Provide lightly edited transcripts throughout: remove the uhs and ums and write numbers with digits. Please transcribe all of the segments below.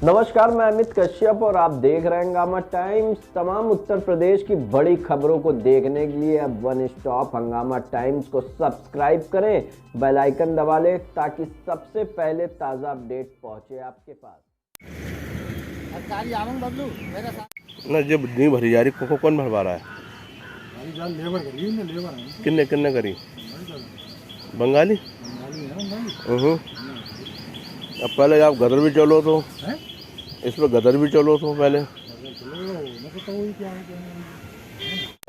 नमस्कार, मैं अमित कश्यप और आप देख रहे हैं हंगामा टाइम्स। तमाम उत्तर प्रदेश की बड़ी खबरों को देखने के लिए अब वन स्टॉप हंगामा टाइम्स को सब्सक्राइब करें, बेल आइकन दबा लें ताकि सबसे पहले ताज़ा अपडेट पहुंचे आपके पास। ना जब नहीं भरी जा रही को कौन भरवा रहा है? किन्ने किन्ने करी? बंगाली। अब पहले आप गदर भी चलो तो इसमें गदर भी चलो तो पहले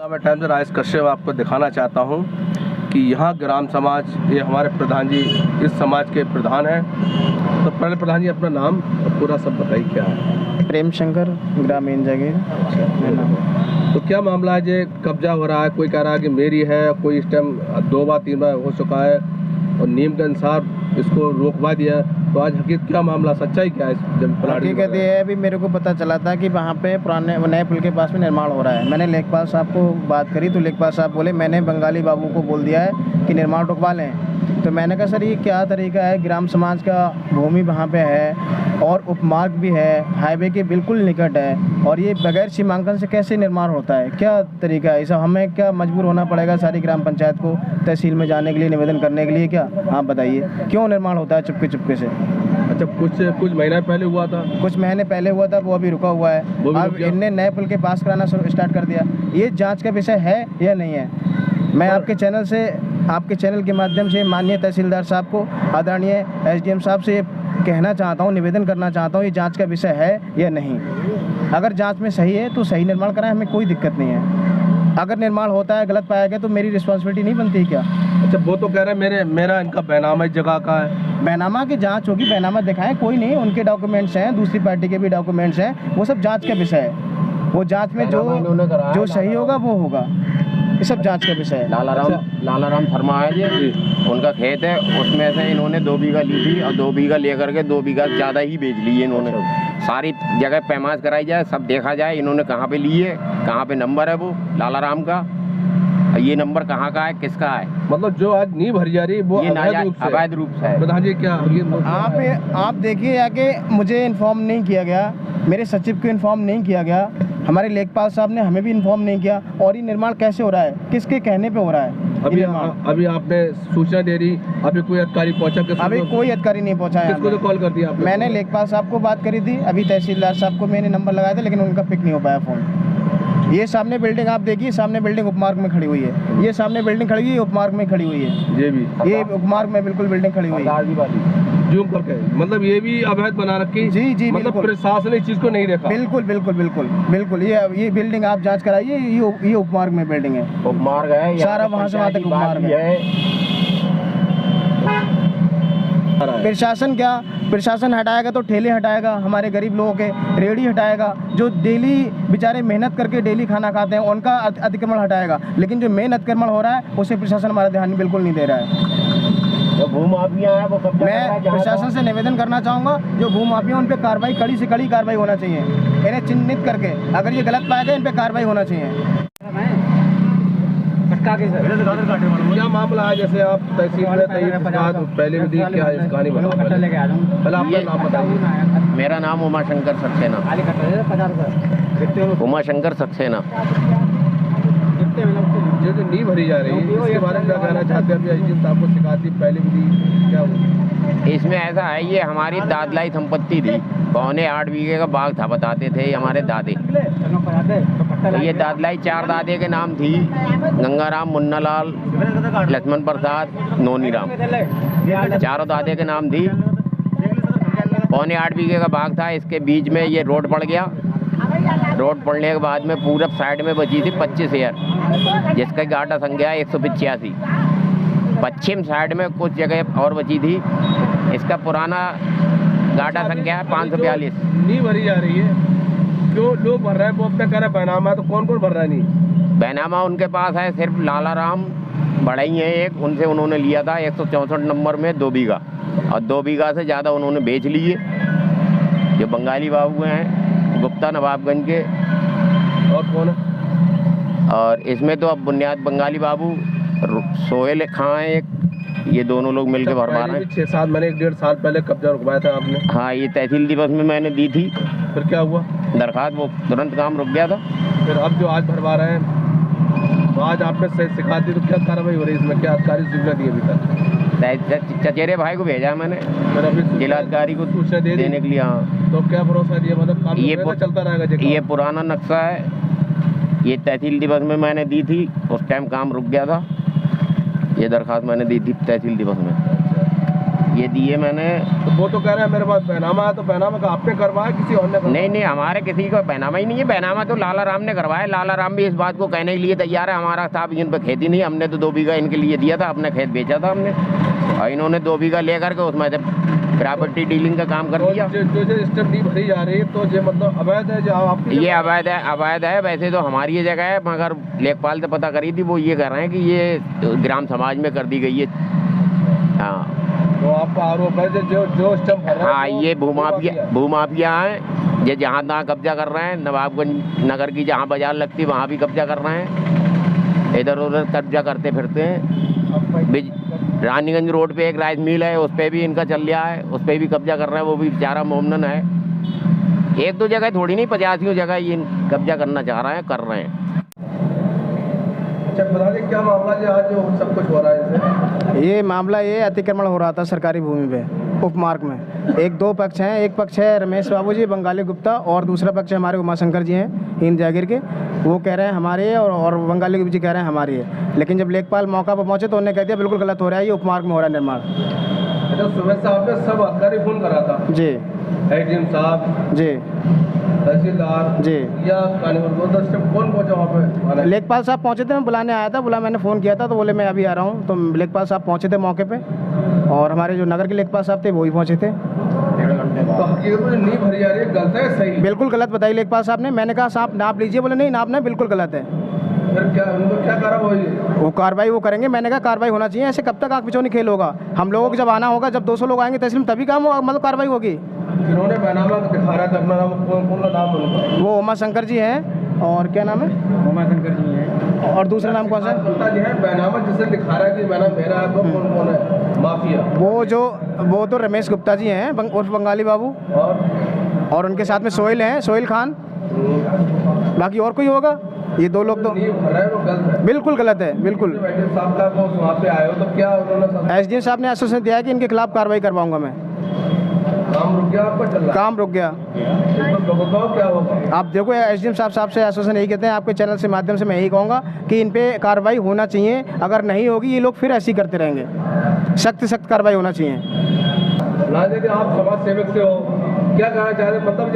मैं टाइम से राजेश कश्यप आपको दिखाना चाहता हूँ कि यहाँ ग्राम समाज, ये हमारे प्रधान जी इस समाज के प्रधान हैं। तो पहले प्रधान जी अपना नाम और पूरा सब बताइए क्या है? प्रेम शंकर, ग्रामीण जगह नाम। तो क्या मामला है? जे कब्जा हो रहा है, कोई कह रहा है कि मेरी है, कोई इस टाइम 2 बार 3 बार हो चुका है और नियम के अनुसार इसको रोकवा दिया। तो आज हकीकत क्या मामला, सच्चाई क्या है? जब हकीकत ये है, अभी मेरे को पता चला था कि वहाँ पे पुराने नए पुल के पास में निर्माण हो रहा है। मैंने लेखपाल साहब को बात करी तो लेखपाल साहब बोले मैंने बंगाली बाबू को बोल दिया है कि निर्माण रुकवा लें। तो मैंने कहा सर ये क्या तरीका है? ग्राम समाज का भूमि वहाँ पे है और उपमार्ग भी है, हाईवे के बिल्कुल निकट है और ये बगैर सीमांकन से कैसे निर्माण होता है? क्या तरीका है? ऐसा हमें क्या मजबूर होना पड़ेगा सारी ग्राम पंचायत को तहसील में जाने के लिए, निवेदन करने के लिए? क्या आप बताइए क्यों निर्माण होता है चुपके चुपके से? अच्छा, कुछ महीना पहले हुआ था, कुछ महीने पहले हुआ था, वो अभी रुका हुआ है। अब इनने नए पुल के पास कराना स्टार्ट कर दिया। ये जांच का विषय है या नहीं है? मैं आपके चैनल के माध्यम से माननीय तहसीलदार साहब को, आदरणीय एसडीएम साहब से कहना चाहता हूँ, निवेदन करना चाहता हूँ, ये जांच का विषय है या नहीं। अगर जांच में सही है तो सही निर्माण कराएं, हमें कोई दिक्कत नहीं है। अगर निर्माण होता है गलत पाया गया तो मेरी रिस्पॉन्सिबिलिटी नहीं बनती क्या? अच्छा, वो तो कह रहे हैं मेरा इनका बैनामा इस जगह का है। बैनामा की जांच होगी, बैनामा दिखाएं, कोई नहीं, उनके डॉक्यूमेंट्स हैं, दूसरी पार्टी के भी डॉक्यूमेंट्स हैं, वो सब जांच का विषय है। वो जांच में जो सही होगा वो होगा, ये सब जांच का विषय है। लालाराम शर्मा है जी, उनका खेत है, उसमें से इन्होंने 2 बीघा ली थी और 2 बीघा लेकर के 2 बीघा ज़्यादा ही बेच ली है इन्होंने। सारी जगह पैमाश कराई जाए, सब देखा जाए इन्होंने कहाँ पे ली है, कहाँ पे नंबर है वो लालाराम का, ये नंबर कहाँ का है, किसका है। मतलब जो आज नहीं भरी जा रही वो अवैध रूप से है। प्रधान जी क्या आप देखिए आके, मुझे इन्फॉर्म नहीं किया गया, मेरे सचिव को इन्फॉर्म नहीं किया गया, हमारे लेखपाल साहब ने हमें भी इन्फॉर्म नहीं किया। और ये निर्माण कैसे हो रहा है, किसके कहने पे हो रहा है? अभी आपने सूचना दे दी, अभी कोई अधिकारी पहुंचा? अभी कोई अधिकारी नहीं पहुंचा है। किसको तो कॉल कर दिया आपने? मैंने लेखपाल साहब को बात करी थी, अभी तहसीलदार साहब को मैंने नंबर लगाया था लेकिन उनका पिक नहीं हो पाया फ़ोन। ये सामने बिल्डिंग आप देखिए, सामने बिल्डिंग उपमार्ग में खड़ी हुई है, ये सामने बिल्डिंग खड़ी हुई है, उपमार्ग में खड़ी हुई है। ये उपमार्ग में बिल्कुल बिल्डिंग खड़ी हुई है। जूम करके मतलब ये भी अवैध बना रखी? जी, मतलब प्रशासन इस चीज को नहीं देखा? बिल्कुल। ये बिल्डिंग आप जांच कराइए, ये उपमार्ग में बिल्डिंग है, उपमार्ग है, सारा वहाँ से वहाँ तक उपमार्ग है। प्रशासन हटाएगा तो ठेले हटाएगा, हमारे गरीब लोगों के रेहड़ी हटाएगा, जो डेली बेचारे मेहनत करके डेली खाना खाते हैं उनका अतिक्रमण हटाएगा, लेकिन जो मेन अतिक्रमण हो रहा है उसे प्रशासन हमारा ध्यान बिल्कुल नहीं दे रहा है। जो भूमाफिया है वो कब्जा, मैं प्रशासन से निवेदन करना चाहूँगा, जो भूमाफिया उन पर कार्रवाई, कड़ी से कड़ी कार्रवाई होना चाहिए, इन्हें चिन्हित करके, अगर ये गलत पाया गया इन पर कार्रवाई होना चाहिए। क्या मामला है? जैसे आप तहसील में पहले भी दी, क्या है इस कहानी बताओ? पहले आपका नाम बताइए। मेरा नाम उमाशंकर सक्सेना। उमाशंकर सक्सेना। जो नहीं भरी जा रही है इसके बारे में क्या कहना चाहते हैं? अभी साहब को शिकायत पहले भी दी, क्या हुआ? इसमें ऐसा है, ये हमारी दादलाई संपत्ति थी, 8.25 बीघे का बाग था, बताते थे हमारे दादे। तो ये दादलाई 4 दादे के नाम थी, गंगाराम, मुन्नालाल, लक्ष्मण प्रसाद, नोनीराम, 4 दादे के नाम थी। 8.25 बीघे का बाग था, इसके बीच में ये रोड पड़ गया। रोड पड़ने के बाद में पूरब साइड में बची थी 25 एकड़, जिसका गाटा संख्या है 185। पश्चिम साइड में कुछ जगह और बची थी, इसका पुराना गाटा संख्या है 542। नहीं भरी जा रही है, क्यों लोग भर रहे हैं? वो अपना कह रहा है बैनामा, तो कौन भर रहा है? नहीं, बैनामा उनके पास है, सिर्फ लालाराम बढ़ई है एक, उनसे उन्होंने लिया था 164 नंबर में 2 बीघा, और 2 बीघा से ज़्यादा उन्होंने बेच लिए। जो बंगाली बाबू हैं, गुप्ता नवाबगंज के, और कौन है? और इसमें तो अब बुनियाद बंगाली बाबू, सोहेल खां एक, ये दोनों लोग मिलकर भरवा रहे हैं। 6-7 महीने 1-1.5 साल पहले कब्जा रुकवाया था आपने? हाँ, ये तहसील दिवस में मैंने दी थी फिर क्या हुआ? दरखास्त, वो तुरंत काम रुक गया था। फिर अब जो आज भरवा रहे हैं, तो आज आपने सही सिखा दी, तो क्या कार्रवाई हो रही है इसमें? क्या अधिकारी सूचना दी अभी तक? चचेरे भाई को भेजा है मैंने, फिर अभी जिलाधिकारी को सूचना देने के लिए। हाँ, तो क्या भरोसा दिया, मतलब काम चलता रहेगा? ये पुराना नक्शा है, ये तहसील दिवस में मैंने दी थी, उस टाइम काम रुक गया था। ये दरखास्त मैंने दी थी तहसील दिवस में, ये दिए मैंने। तो वो तो कह रहे हैं मेरे पास बैनामा है, तो बैनामा का आपने करवाया किसी और ने? नहीं, हमारे किसी का बैनामा ही नहीं है। बैनामा तो लाला राम ने करवाया। लाला राम भी इस बात को कहने के लिए तैयार है, हमारा साहब इन पर खेती नहीं, हमने तो 2 बीघा इनके लिए दिया था, अपने खेत बेचा था हमने, और इन्होंने 2 बीघा लेकर के उसमें प्रॉपर्टी डीलिंग का काम कर दिया। जो स्टेप नहीं भरी जा रही है, तो ये मतलब अवैध है? जो आपकी ये अवैध है। वैसे तो हमारी ये जगह है, मगर लेखपाल से पता करी थी, वो ये कह रहे हैं कि ये ग्राम समाज में कर दी गई है। हाँ, तो आपका आरोप है जो स्टम्प भर रहा है? हाँ, ये भूमाफिया हैं, ये जहाँ तहाँ कब्जा कर रहे हैं। नवाबगंज नगर की जहाँ बाजार लगती है वहाँ भी कब्जा कर रहे हैं, इधर उधर कब्जा करते फिरते हैं। रानीगंज रोड पे एक राइस मिल है, उस पर भी इनका चल रहा है, उस पर भी कब्जा कर रहे हैं। वो भी बेचारा मोमनन है। 1-2 जगह थोड़ी नहीं, 85 जगह ये कब्जा करना चाह रहे हैं, कर रहे हैं। अच्छा, बता दें क्या मामला है आज जो सब कुछ हो रहा है इसमें? ये मामला ये अतिक्रमण हो रहा था सरकारी भूमि पे उपमार्ग में। 1-2 पक्ष हैं। एक पक्ष है रमेश बाबू जी, बंगाली गुप्ता, और दूसरा पक्ष है हमारे उमाशंकर जी हैं हिंद जागीर के। वो कह रहे हैं हमारे, और बंगाली गुप्ता जी कह रहे हैं हमारी है। लेकिन जब लेखपाल मौका पर पहुंचे तो उन्होंने कह दिया बिल्कुल गलत हो रहा है, ये उपमार्ग में हो रहा है निर्माण। अच्छा, सुबह से आपने सब अधिकारी फोन करा था? जी। एडीएम साहब जी, तहसीलदार जी, या कौन पहुंचा वहाँ पे? लेखपाल साहब पहुंचे थे, मैं बुलाने आया था, मैंने फ़ोन किया था तो बोले मैं अभी आ रहा हूँ। तो लेखपाल साहब पहुंचे थे मौके पे, और हमारे जो नगर के लेखपाल साहब थे वो भी पहुंचे थे। तो हकीकत में नहीं भरी जा रही है, गलत है सही? बिल्कुल गलत बताई लेखपाल साहब ने। मैंने कहा साहब नाप लीजिए, बोले नहीं नापना बिल्कुल गलत है। फिर क्या उनको क्या कार्रवाई? वो कार्रवाई वो करेंगे। मैंने कहा कार्रवाई होना चाहिए, ऐसे कब तक आँख बिचौनी खेल होगा? हम लोगों को जब आना होगा, जब 200 लोग आएंगे तहसील में, तभी काम मतलब कार्रवाई होगी। जिन्होंने बैनामा दिखा रहा था अपना नाम, कौन नाम है? वो उमाशंकर जी हैं, और क्या नाम है? उमाशंकर जी हैं, और दूसरा नाम कौन सा है? जी है बैनामा जिसे दिखा रहा है कि बैनामा मेरा है, कौन है माफिया? वो तो रमेश गुप्ता जी हैं, उर्फ बंगाली बाबू, और उनके साथ में सोहेल हैं, सोहेल खान। बाकी और कोई होगा? ये 2 लोग तो बिल्कुल गलत है, बिल्कुल। एसडीएम साहब ने आश्वासन दिया है कि इनके खिलाफ कार्रवाई करवाऊंगा मैं। काम रुक गया आपका? चल रहा? काम रुक गया। क्या होगा? आप देखो, एसडीएम साहब से आश्वासन यही कहते हैं, आपके चैनल से माध्यम से मैं यही कहूँगा कि इन पे कार्रवाई होना चाहिए। अगर नहीं होगी ये लोग फिर ऐसे ही करते रहेंगे। सख्त कार्रवाई होना चाहिए। आप समाज सेवक से हो, क्या कहना चाह रहे हैं? मतलब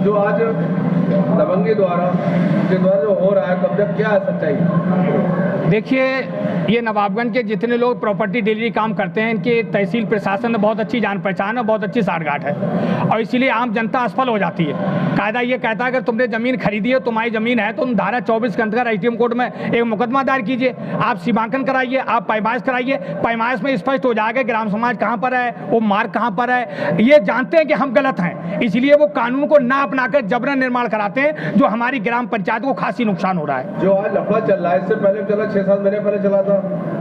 जो आज दबंगी द्वारा जो हो रहा है कब्जा, क्या है सच्चाई? देखिए, ये नवाबगंज के जितने लोग प्रॉपर्टी डीलिंग काम करते हैं, इनके तहसील प्रशासन में बहुत अच्छी जान पहचान है, बहुत अच्छी साठगांठ है, और इसीलिए आम जनता असफल हो जाती है। कायदा ये कहता है अगर तुमने ज़मीन खरीदी है, तुम्हारी ज़मीन है, तो तुम धारा 24 के अंतर्गत एसडीएम कोर्ट में एक मुकदमा दायर कीजिए, आप सीमांकन कराइए, आप पैमाइश कराइए। पैमाइश में स्पष्ट हो जाएगा ग्राम समाज कहाँ पर है, वो मार्ग कहाँ पर है। ये जानते हैं कि हम गलत हैं, इसलिए वो कानून को ना अपनाकर जबरन निर्माण कराते हैं, जो हमारी ग्राम पंचायत को खासी नुकसान हो रहा है। जो आज लफड़ा चल रहा है, इससे पहले चला 6-7 महीने पहले चला था,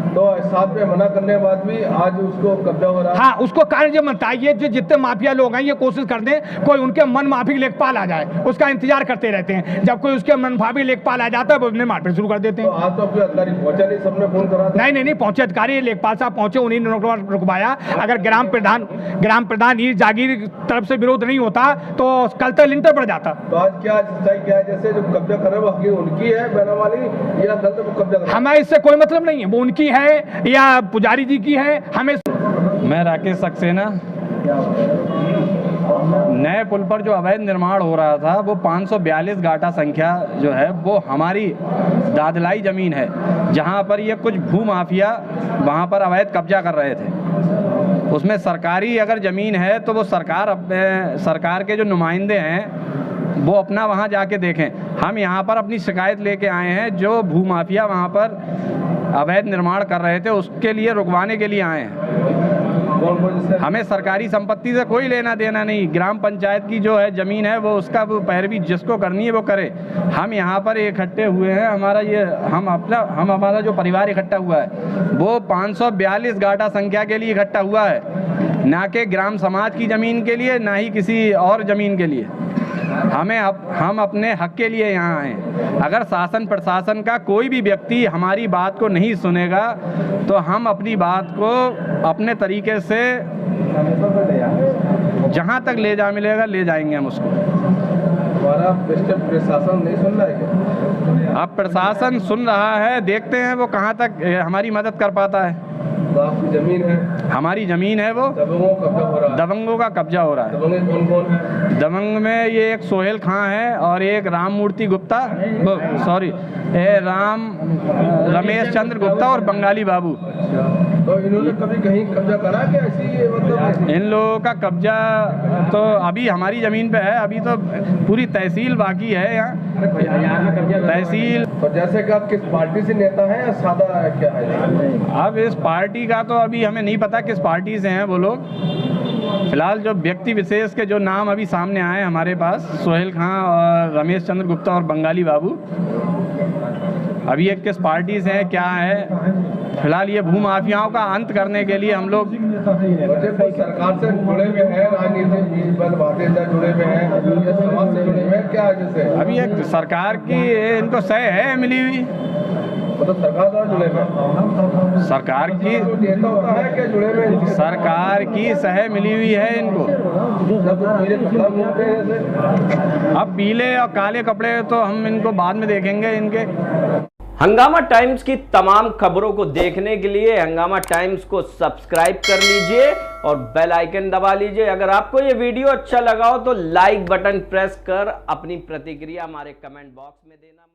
तो 7 पे मना करने के बाद भी आज उसको कब्जा हो रहा है। हाँ, उसको कारण ये बनता है, ये जो जितने माफिया लोग हैं ये कोशिश करते हैं कोई उनके मन माफिक लेखपाल आ जाए, उसका इंतजार करते रहते हैं। जब कोई उसके मन माफिक लेखपाल आ जाता है वो मारपीट शुरू कर देते हैं। तो आज तो अपने अधिकारी पहुंचा नहीं, सबने फोन करा था? नहीं पहुंचे अधिकारी, लेखपाल साहब पहुंचे, उन्हीं ने रुकवाया। अगर ग्राम प्रधान ईर जागीर तरफ से विरोध नहीं होता तो कल तक लिंटर पड़ जाता। तो आज क्या सच्चाई क्या है? जैसे जो कब्जा कर रहे हैं वो उनकी है बैनामा वाली, या कल तक वो कब्जा कर? हमें इससे कोई मतलब नहीं है, वो उनकी है या पुजारी जी की है। हमें मैं राकेश सक्सेना। नए पुल पर जो अवैध निर्माण हो रहा था वो 542 गाटा संख्या जो है वो हमारी दादलाई ज़मीन है, जहां पर ये कुछ भूमाफिया वहां पर अवैध कब्जा कर रहे थे। उसमें सरकारी अगर ज़मीन है तो वो सरकार के जो नुमाइंदे हैं वो अपना वहां जाके देखें। हम यहाँ पर अपनी शिकायत लेके आए हैं, जो भूमाफिया वहाँ पर अवैध निर्माण कर रहे थे उसके लिए रुकवाने के लिए आए हैं। हमें सरकारी संपत्ति से कोई लेना देना नहीं। ग्राम पंचायत की जो है ज़मीन है वो उसका वो पैरवी जिसको करनी है वो करे। हम यहाँ पर इकट्ठे हुए हैं, हमारा जो परिवार इकट्ठा हुआ है वो 542 गाटा संख्या के लिए इकट्ठा हुआ है, ना कि ग्राम समाज की ज़मीन के लिए, ना ही किसी और ज़मीन के लिए। हम अपने हक के लिए यहाँ हैं। अगर शासन प्रशासन का कोई भी व्यक्ति हमारी बात को नहीं सुनेगा तो हम अपनी बात को अपने तरीके से जहाँ तक ले जा मिलेगा ले जाएंगे हम उसको। हमारा प्रशासन नहीं सुन रहा है क्या? अब प्रशासन सुन रहा है, देखते हैं वो कहाँ तक हमारी मदद कर पाता है। तो आपकी जमीन है? हमारी जमीन है, वो दबंगों का कब्जा हो रहा है। दबंग कौन कौन है? दबंग में ये एक सोहेल खां है और एक राम मूर्ति गुप्ता, रमेश चंद्र गुप्ता और बंगाली बाबू। तो इन्होंने कभी कहीं कब्जा करा क्या? ऐसी मतलब इन लोगों का कब्जा तो अभी हमारी ज़मीन पे है, अभी तो पूरी तहसील बाकी है यहाँ तहसील। तो जैसे कि आप किस पार्टी से नेता हैं या सादा क्या है? अब इस पार्टी का तो अभी हमें नहीं पता किस पार्टी से हैं वो लोग। फिलहाल जो व्यक्ति विशेष के जो नाम अभी सामने आए हमारे पास, सोहेल खां और रमेश चंद्र गुप्ता और बंगाली बाबू, अभी ये किस पार्टी से हैं क्या है। फिलहाल ये भूमाफियाओं का अंत करने के लिए हम लोग सरकार से जुड़े हुए हैं, राजनीतिक जुड़े हुए हैं, समाज से जुड़े हुए हैं क्या? जैसे अभी एक सरकार की इनको सह है मिली हुई, मतलब सरकार द्वारा जुड़े हुए, सरकार की नेता होता है क्या जुड़े हुए? सरकार की सह मिली हुई है इनको। अब पीले और काले कपड़े तो हम इनको बाद में देखेंगे इनके। हंगामा टाइम्स की तमाम खबरों को देखने के लिए हंगामा टाइम्स को सब्सक्राइब कर लीजिए और बेल आइकन दबा लीजिए। अगर आपको ये वीडियो अच्छा लगा हो तो लाइक बटन प्रेस कर अपनी प्रतिक्रिया हमारे कमेंट बॉक्स में देना।